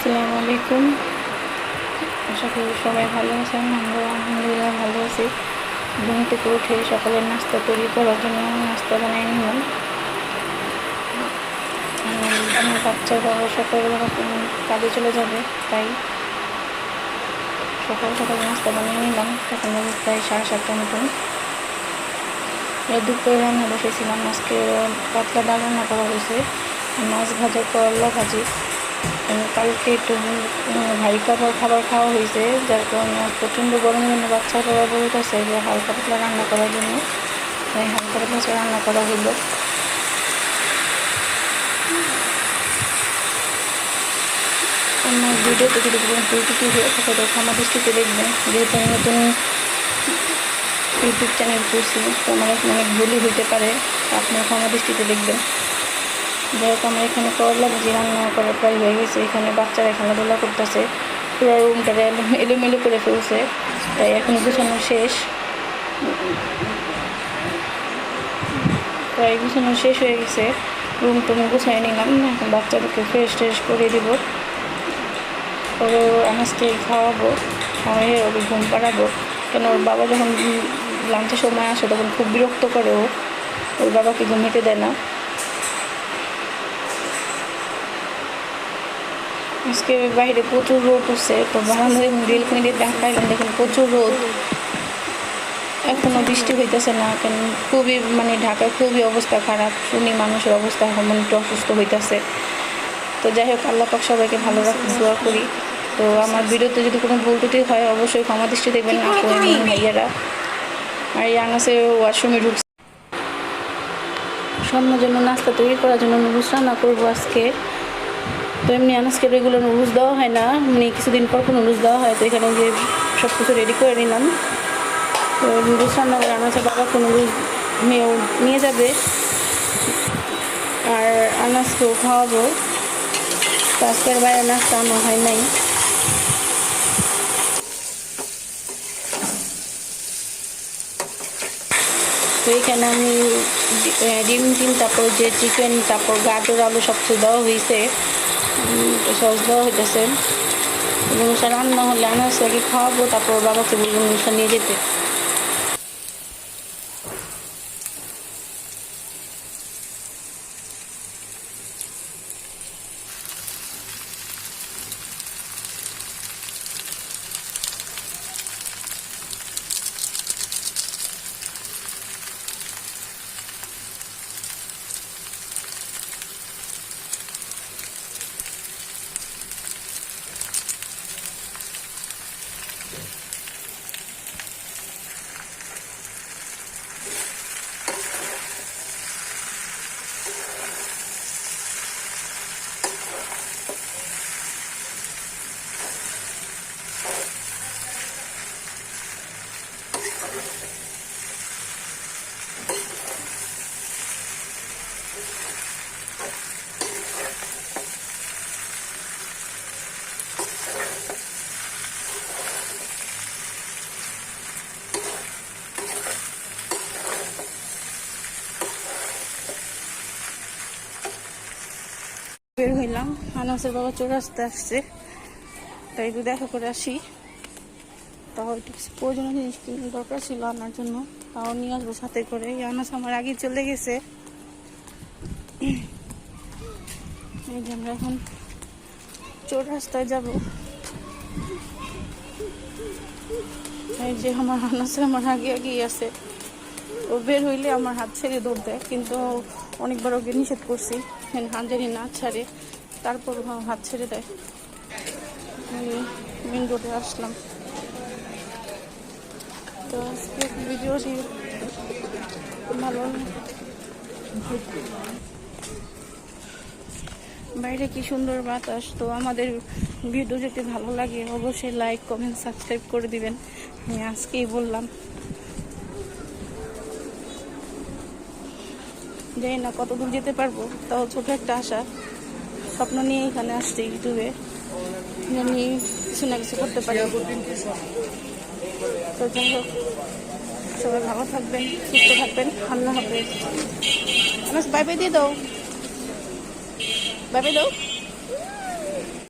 আসসালামু আলাইকুম। আশা করি সবাই ভালো আছেন। আমরা আলহামদুলিল্লাহ ভালো আছি। ঘুম থেকে উঠে সকালের নাস্তা তৈরি করার জন্য নাস্তা বানিয়ে নিলাম। আমার বাচ্চার বাবা সকালবেলা কাজে চলে যাবে, তাই সকাল সকাল নাস্তা বানিয়ে নিলাম। এখন প্রায় 7:30টার মতন। দুপুরে রান্না বসেছিলাম। আজকে পাতলা ডাল রান্না করা হয়েছে, মাছ ভাজা, করলা ভাজি। কালকে একটু ভারী খাবার খাওয়া হয়েছে, যার কারণে প্রচণ্ড গরমের জন্য বাচ্চার বাবা বলতেছে যে হালকা পাতলা রান্না করার জন্য, তাই হালকা পাতলা রান্না করা হলো। আমার ভিডিওতে যদি কোনো ভুল ত্রুটি হয়ে থাকে তো ক্ষমা দৃষ্টিতে দেখবেন, যেহেতু আমি নতুন ইউটিউব চ্যানেল করছি, তো আমার এখন অনেক ভুলই হইতে পারে, আপনার ক্ষমা দৃষ্টিতে দেখবেন। যাই হোক, আমার এখানে করলা ভাজি রান্না করা প্রায় হয়ে গেছে। এখানে বাচ্চারা খেলাধুলা করতেছে, পুরো রুমটা এলোমেলো করে ফেলছে, তাই এখন গুছানো শেষ। প্রায় গুছানো শেষ হয়ে গেছে, রুম টুম গুছাই নিলাম। এখন বাচ্চাদেরকে ফ্রেশ ট্রেশ করে দিব, পরে আনাজকে খাওয়াবো, খাওয়াই ওকে ঘুম পাড়াবো। কেন ওর বাবা যখন লাঞ্চের সময় আসে তখন খুব বিরক্ত করে, ওর বাবাকে ঘুমিতে দেয় না। আজকে বাইরে প্রচুর রোদ উঠছে, তো বারান্দায় বেলকনিতে দেখাইলাম, দেখুন প্রচুর রোদ। এখনও বৃষ্টি হইতেছে না, কেন খুবই ঢাকায় খুবই অবস্থা খারাপ। শুনি মানুষের অবস্থা এখন একটু অসুস্থ হইতেছে। তো যাই হোক, আল্লাহ পাক সবাইকে ভালো রাখুন, দোয়া করি। তো আমার ভিডিওতে যদি কোনো ভুল ত্রুটি হয় অবশ্যই ক্ষমা দৃষ্টি দেখবেন আপু এবং ভাইয়ারা। আর এই আনাসে ওয়াশরুমে ঢুকছে, সন্ধ্যার জন্য নাস্তা তৈরি করার জন্য নুডলস রান্না করবো আজকে। তো এমনি আনাজকে রেগুলার নুডলস দেওয়া হয় না, কিছুদিন পর নুডলস দেওয়া হয়। তো এখানে যে সব কিছু রেডি করে নিলাম। তো নুডলস রান্না করে আনাজের বাবাকে নুডলস নিয়ে যাবে, আর আনাজকেও খাওয়াবো। তো আজকের বাইরে নাস্তা আমার হয় নাই। তো এখানে আমি ডিম তারপর যে চিকেন, তারপর গাজর, আলু সব কিছু দেওয়া হয়েছে, সস দেওয়া হইতেছে। নুডলসটা রান্না হলে আনাজটাকে খাওয়াবো, তারপর বাবাকে বলবো নুডলসটা নিয়ে যেতে। বের হইলাম, আনাসের বাবা চৌরাস্তা আসছে, তাই একটু দেখা করে আসি। তাও একটু প্রয়োজনীয় জিনিস কিনে দরকার ছিল আনার জন্য, তাও নিয়ে আসবো সাথে করে। আনাস আমার আগে চলে গেছে। এই যে আমরা এখন চৌরাস্তায় যাব। এই যে আমার আনাস আমার আগে আগেই আছে, ও বের হইলে আমার হাত ছেড়ে দৌড় দেয়, কিন্তু অনেকবার ওকে নিষেধ করছি হাত জানি না ছাড়ে, তারপর হাত ছেড়ে দেয়। মেন রোডে আসলাম। তো আজকে ভিডিওটি ভালো, বাইরে কি সুন্দর বাতাস। তো আমাদের ভিডিও যদি ভালো লাগে অবশ্যই লাইক, কমেন্ট, সাবস্ক্রাইব করে দিবেন। আমি আজকেই বললাম, জানি না কতদূর যেতে পারবো, তাও ছোট একটা আশা, স্বপ্ন নিয়ে এখানে আসছে ইউটিউবে, নিয়ে কিছু না কিছু করতে পারি। তো যাই হোক, সবাই ভালো থাকবেন, সুস্থ থাকবেন, আল্লাহ হাফেজ। বাই বাই দিয়ে দাও, বাই বাই দাও।